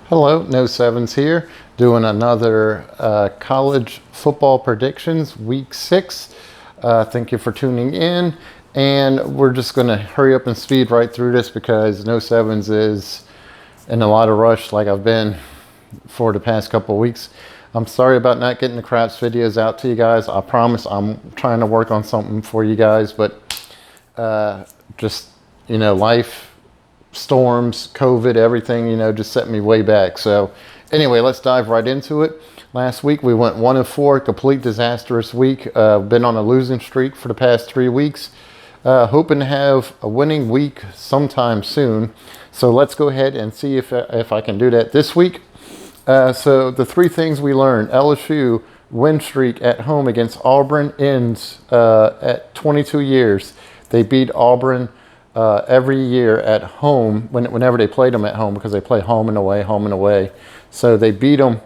Hello, No Sevens here, doing another college football predictions, week 6. Thank you for tuning in, and we're just going to hurry up and speed right through this because No Sevens is in a lot of rush like I've been for the past couple of weeks. I'm sorry about not getting the craps videos out to you guys. I promise I'm trying to work on something for you guys, but life, storms, COVID, everything, just set me way back. So anyway, let's dive right into it. Last week we went 1-4, complete disastrous week. Been on a losing streak for the past 3 weeks. Hoping to have a winning week sometime soon. So let's go ahead and see if I can do that this week. So the 3 things we learned: LSU win streak at home against Auburn ends at 22 years. They beat Auburn every year at home whenever they played them at home, because they play home and away. So they beat them.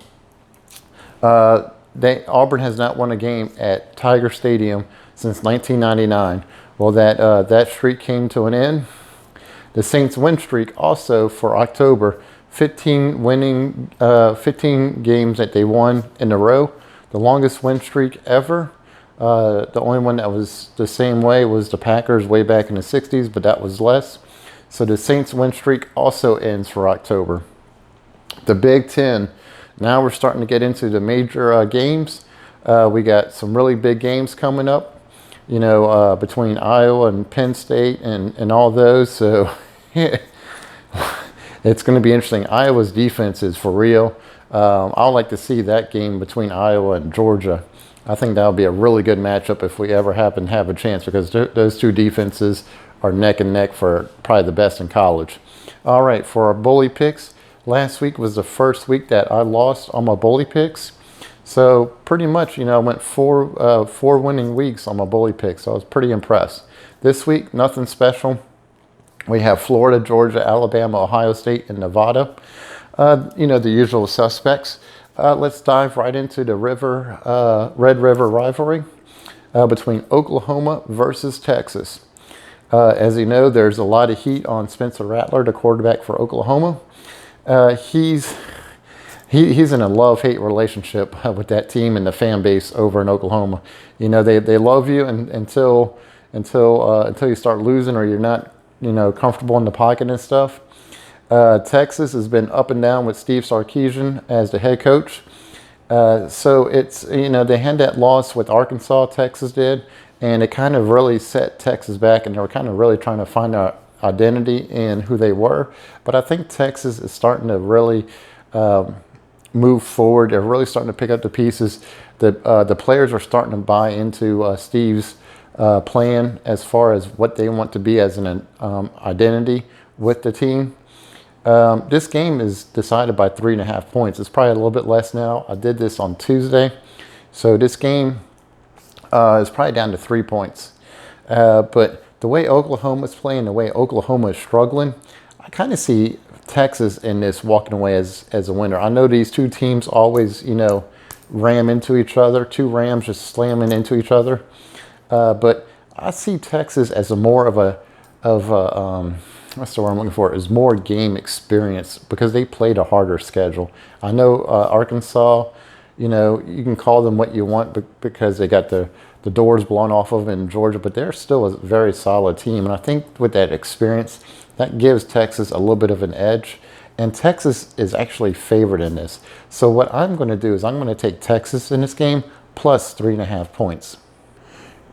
Auburn has not won a game at Tiger Stadium since 1999. Well, that streak came to an end. The Saints win streak also for October, 15 games that they won in a row, the longest win streak ever. The only one that was the same way was the Packers way back in the 60s, but that was less. So the Saints win streak also ends for October. The Big Ten, now we're starting to get into the major games. We got some really big games coming up, between Iowa and Penn State and all those. So it's going to be interesting. Iowa's defense is for real. I'd like to see that game between Iowa and Georgia. I think that'll be a really good matchup if we ever happen to have a chance, because those two defenses are neck and neck for probably the best in college. All right, for our bully picks, last week was the first week that I lost on my bully picks. So pretty much, I went four winning weeks on my bully picks. So I was pretty impressed. This week, nothing special. We have Florida, Georgia, Alabama, Ohio State, and Nevada. The usual suspects. Let's dive right into the Red River rivalry between Oklahoma versus Texas. As you know, there's a lot of heat on Spencer Rattler, the quarterback for Oklahoma. He's in a love-hate relationship with that team and the fan base over in Oklahoma. They love you until you start losing, or you're not comfortable in the pocket and stuff. Texas has been up and down with Steve Sarkisian as the head coach. So it's, they had that loss with Arkansas, Texas did, and it kind of really set Texas back, and they were kind of really trying to find an identity in who they were. But I think Texas is starting to really move forward. They're really starting to pick up the pieces. The players are starting to buy into Steve's plan as far as what they want to be as an identity with the team. This game is decided by 3.5 points. It's probably a little bit less now. I did this on Tuesday. So this game is probably down to 3 points. But the way Oklahoma's playing, the way Oklahoma is struggling, I kind of see Texas in this walking away as a winner. I know these two teams always, ram into each other. Two Rams just slamming into each other. But I see Texas as more of a what's the word I'm looking for, is more game experience, because they played a harder schedule. I know Arkansas, you can call them what you want because they got the doors blown off of in Georgia, but they're still a very solid team. And I think with that experience, that gives Texas a little bit of an edge. And Texas is actually favored in this. So what I'm going to do is I'm going to take Texas in this game plus 3.5 points.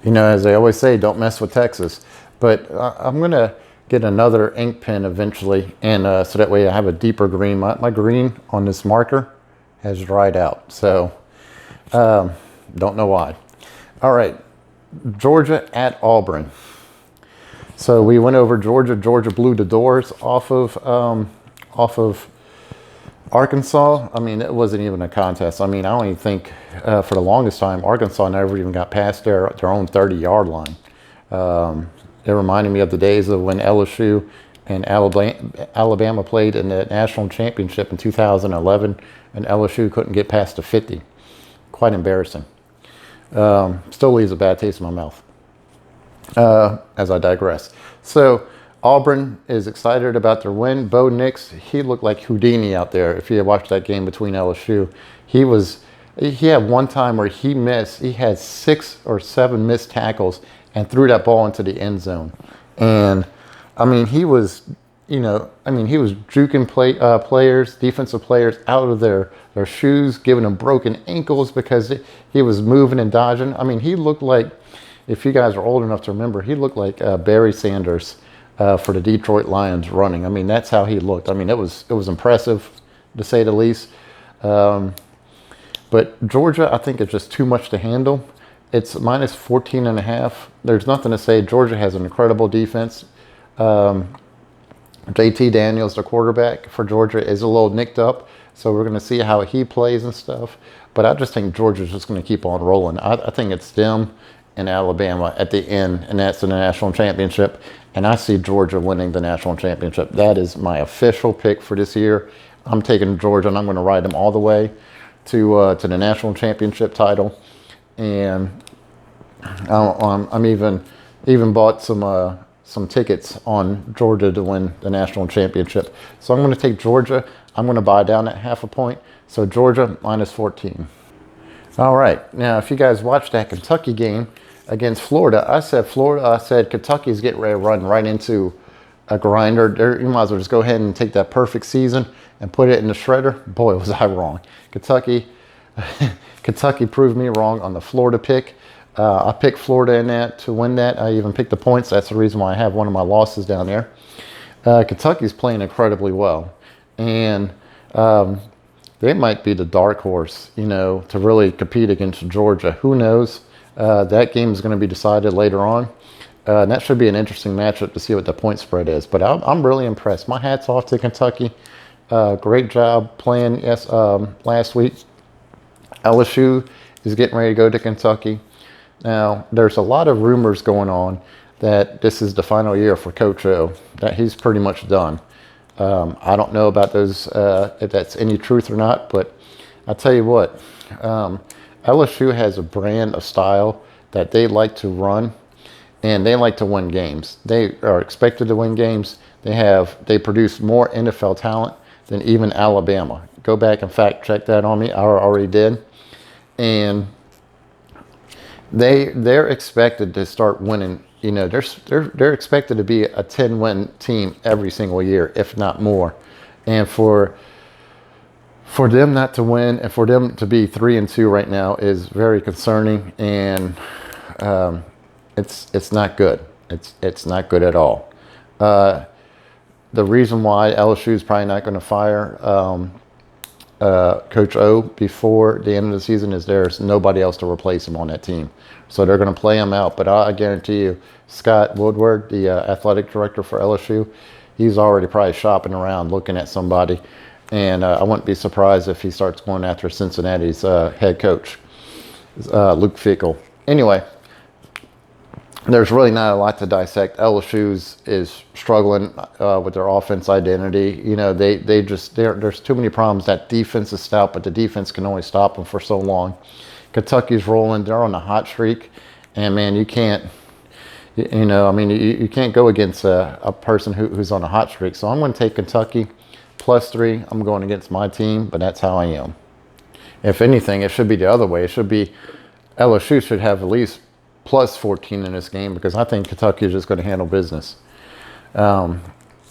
As they always say, don't mess with Texas. But I'm going to get another ink pen eventually, and so that way I have a deeper green. My green on this marker has dried out, so don't know why. All right, Georgia at Auburn. So we went over Georgia. Georgia blew the doors off of Arkansas. I mean, it wasn't even a contest. I mean, I don't even think for the longest time Arkansas never even got past their own 30-yard line. It reminded me of the days of when LSU and Alabama played in the national championship in 2011, and LSU couldn't get past the 50. Quite embarrassing. Still leaves a bad taste in my mouth. As I digress. So Auburn is excited about their win. Bo Nix, he looked like Houdini out there. If you had watched that game between LSU, he had one time where he had 6 or 7 missed tackles and threw that ball into the end zone. And I mean, he was juking players, defensive players out of their shoes, giving them broken ankles because he was moving and dodging. I mean, he looked like, if you guys are old enough to remember, he looked like Barry Sanders for the Detroit Lions running. I mean, that's how he looked. I mean, it was impressive, to say the least. But Georgia, I think, is just too much to handle. It's minus 14.5. There's nothing to say. Georgia has an incredible defense. JT Daniels, the quarterback for Georgia, is a little nicked up. So we're going to see how he plays and stuff. But I just think Georgia's just going to keep on rolling. I think it's them and Alabama at the end, and that's in the national championship. And I see Georgia winning the national championship. That is my official pick for this year. I'm taking Georgia, and I'm going to ride them all the way to the national championship title. And I'm even bought some tickets on Georgia to win the national championship. So I'm going to take Georgia. I'm going to buy down at 0.5 point. So Georgia minus 14. All right. Now, if you guys watched that Kentucky game against Florida, I said Kentucky's getting ready to run right into a grinder. You might as well just go ahead and take that perfect season and put it in the shredder. Boy, was I wrong. Kentucky proved me wrong on the Florida pick. I picked Florida in that to win that. I even picked the points. That's the reason why I have one of my losses down there. Kentucky's playing incredibly well. And they might be the dark horse, to really compete against Georgia. Who knows? That game is going to be decided later on. And that should be an interesting matchup to see what the point spread is. But I'm really impressed. My hat's off to Kentucky. Great job playing last week. LSU is getting ready to go to Kentucky. Now, there's a lot of rumors going on that this is the final year for Coach O, that he's pretty much done. I don't know about those, if that's any truth or not, but I'll tell you what, LSU has a brand of style that they like to run, and they like to win games. They are expected to win games. They produce more NFL talent than even Alabama. Go back and fact check that on me. I already did. And they're expected to start winning. They're expected to be a 10-win team every single year, if not more. And for them not to win and for them to be 3-2 right now is very concerning, and it's not good. It's not good at all. The reason why LSU is probably not going to fire Coach O before the end of the season is there's nobody else to replace him on that team. So they're going to play him out. But I guarantee you, Scott Woodward, the athletic director for LSU, he's already probably shopping around looking at somebody. And I wouldn't be surprised if he starts going after Cincinnati's head coach, Luke Fickell. Anyway, there's really not a lot to dissect. LSU is struggling with their offense identity. There's too many problems. That defense is stout, but the defense can only stop them for so long. Kentucky's rolling. They're on a hot streak. And, man, you can't, you can't go against a person who's on a hot streak. So I'm going to take Kentucky +3. I'm going against my team, but that's how I am. If anything, it should be the other way. It should be LSU should have at least +14 in this game because I think Kentucky is just going to handle business.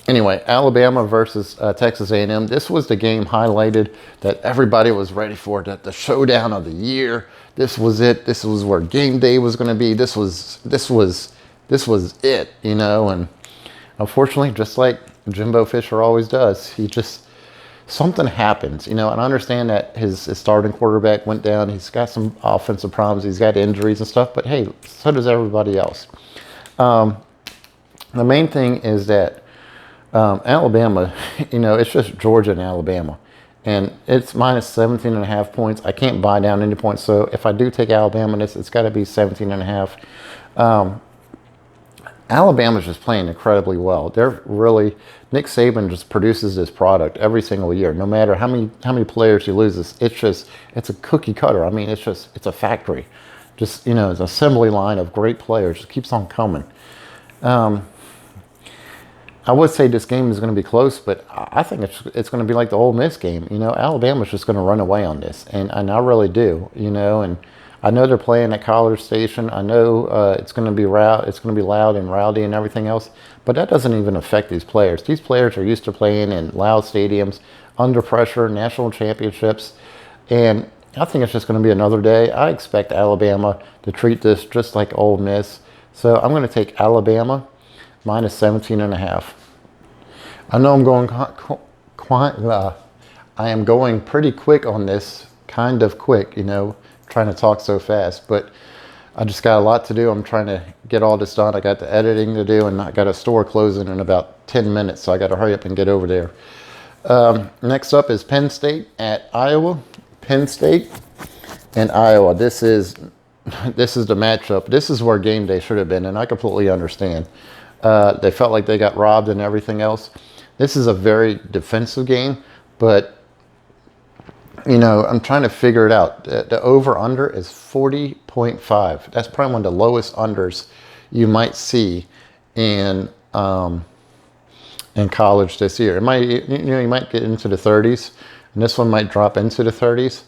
Anyway, Alabama versus Texas A&M. This was the game highlighted that everybody was ready for, the showdown of the year. This was it. This was where game day was going to be. This was it, And unfortunately, just like Jimbo Fisher always does, something happens, And I understand that his starting quarterback went down. He's got some offensive problems. He's got injuries and stuff. But, hey, so does everybody else. The main thing is that Alabama, it's just Georgia and Alabama. And it's minus 17.5 points. I can't buy down any points. So if I do take Alabama, it's got to be 17.5. Alabama's just playing incredibly well. Nick Saban just produces this product every single year. No matter how many players he loses, it's a cookie cutter. I mean, it's a factory. It's an assembly line of great players. Just keeps on coming. I would say this game is going to be close, but I think it's going to be like the Ole Miss game. Alabama's just going to run away on this, and I really do. And I know they're playing at College Station. I know it's going to be it's going to be loud and rowdy and everything else, but that doesn't even affect these players. These players are used to playing in loud stadiums, under pressure, national championships, and I think it's just going to be another day. I expect Alabama to treat this just like Ole Miss, so I'm going to take Alabama minus 17.5. I know I'm going I am going pretty quick on this, kind of quick, trying to talk so fast, but I just got a lot to do. I'm trying to get all this done. I got the editing to do, and I got a store closing in about 10 minutes, so I got to hurry up and get over there. Next up is Penn State at Iowa. Penn State and Iowa. This is the matchup. This is where game day should have been, and I completely understand. They felt like they got robbed and everything else. This is a very defensive game, but I'm trying to figure it out. The over-under is 40.5. That's probably one of the lowest unders you might see in college this year. It might, you might get into the 30s, and this one might drop into the 30s.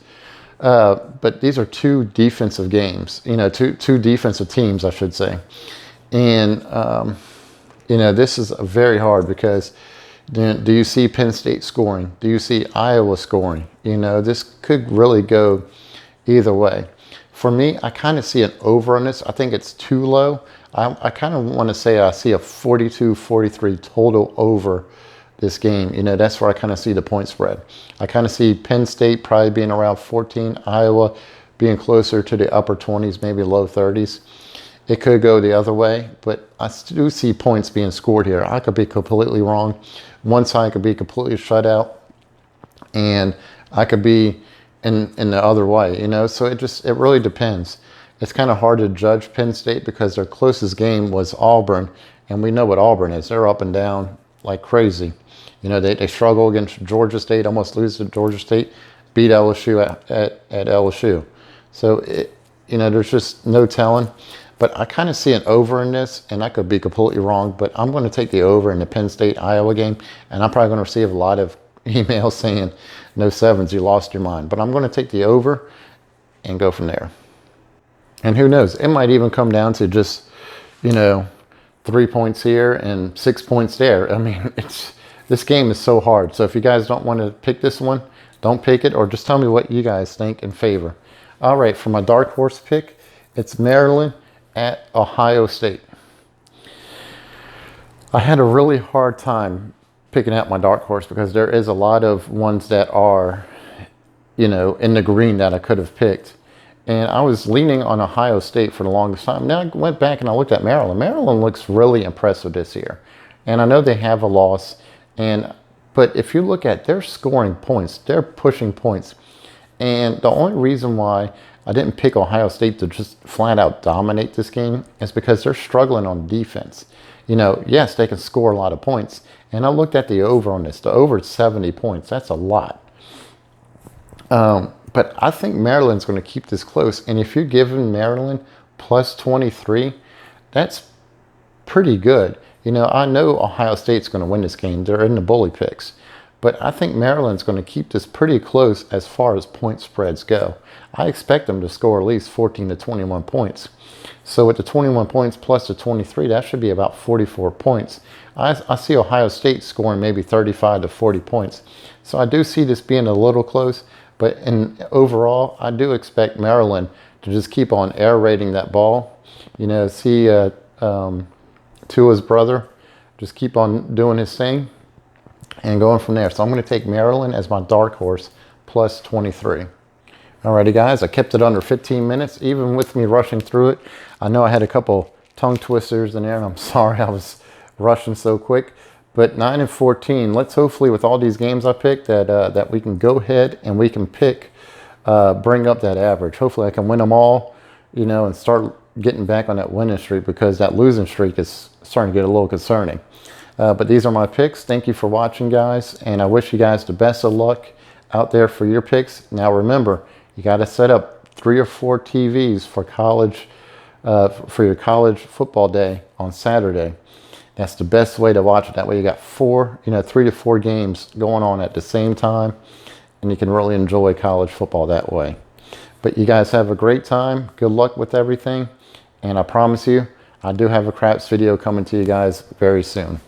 But these are two defensive games. Two defensive teams, I should say. And this is very hard because. Do you see Penn State scoring? Do you see Iowa scoring? This could really go either way. For me, I kind of see an over on this. I think it's too low. I kind of want to say I see a 42-43 total over this game. That's where I kind of see the point spread. I kind of see Penn State probably being around 14, Iowa being closer to the upper 20s, maybe low 30s. It could go the other way, but I do see points being scored here. I could be completely wrong. One side could be completely shut out, and I could be in the other way, So it really depends. It's kind of hard to judge Penn State because their closest game was Auburn, and we know what Auburn is. They're up and down like crazy. They struggle against Georgia State, almost lose to Georgia State, beat LSU at LSU. So, there's just no telling. But I kind of see an over in this, and I could be completely wrong, but I'm going to take the over in the Penn State-Iowa game, and I'm probably going to receive a lot of emails saying, no sevens, you lost your mind. But I'm going to take the over and go from there. And who knows? It might even come down to just, 3 points here and 6 points there. I mean, this game is so hard. So if you guys don't want to pick this one, don't pick it, or just tell me what you guys think in favor. All right, for my dark horse pick, it's Maryland at Ohio State. I had a really hard time picking out my dark horse because there is a lot of ones that are, in the green that I could have picked. And I was leaning on Ohio State for the longest time. Now I went back and I looked at Maryland. Maryland looks really impressive this year. And I know they have a loss. But if you look at, they're scoring points. They're pushing points. And the only reason why I didn't pick Ohio State to just flat out dominate this game is because they're struggling on defense. Yes, they can score a lot of points. And I looked at the over on this. The over is 70 points. That's a lot. But I think Maryland's going to keep this close. And if you're giving Maryland plus 23, that's pretty good. I know Ohio State's going to win this game. They're in the bully picks. But I think Maryland's going to keep this pretty close as far as point spreads go. I expect them to score at least 14 to 21 points. So with the 21 points plus the 23, that should be about 44 points. I see Ohio State scoring maybe 35 to 40 points. So I do see this being a little close. But overall, I do expect Maryland to just keep on air raiding that ball. See Tua's brother just keep on doing his thing and going from there. So I'm going to take Maryland as my dark horse plus 23. Alrighty, guys, I kept it under 15 minutes, even with me rushing through it. I know I had a couple tongue twisters in there, and I'm sorry I was rushing so quick. But 9 and 14, let's hopefully, with all these games I picked, that we can go ahead and we can bring up that average. Hopefully I can win them all, and start getting back on that winning streak, because that losing streak is starting to get a little concerning. But these are my picks. Thank you for watching, guys, and I wish you guys the best of luck out there for your picks. Now remember, you got to set up 3 or 4 TVs for college, for your college football day on Saturday. That's the best way to watch it. That way you got 3 to 4 games going on at the same time, and you can really enjoy college football that way. But you guys have a great time. Good luck with everything. And I promise you, I do have a craps video coming to you guys very soon.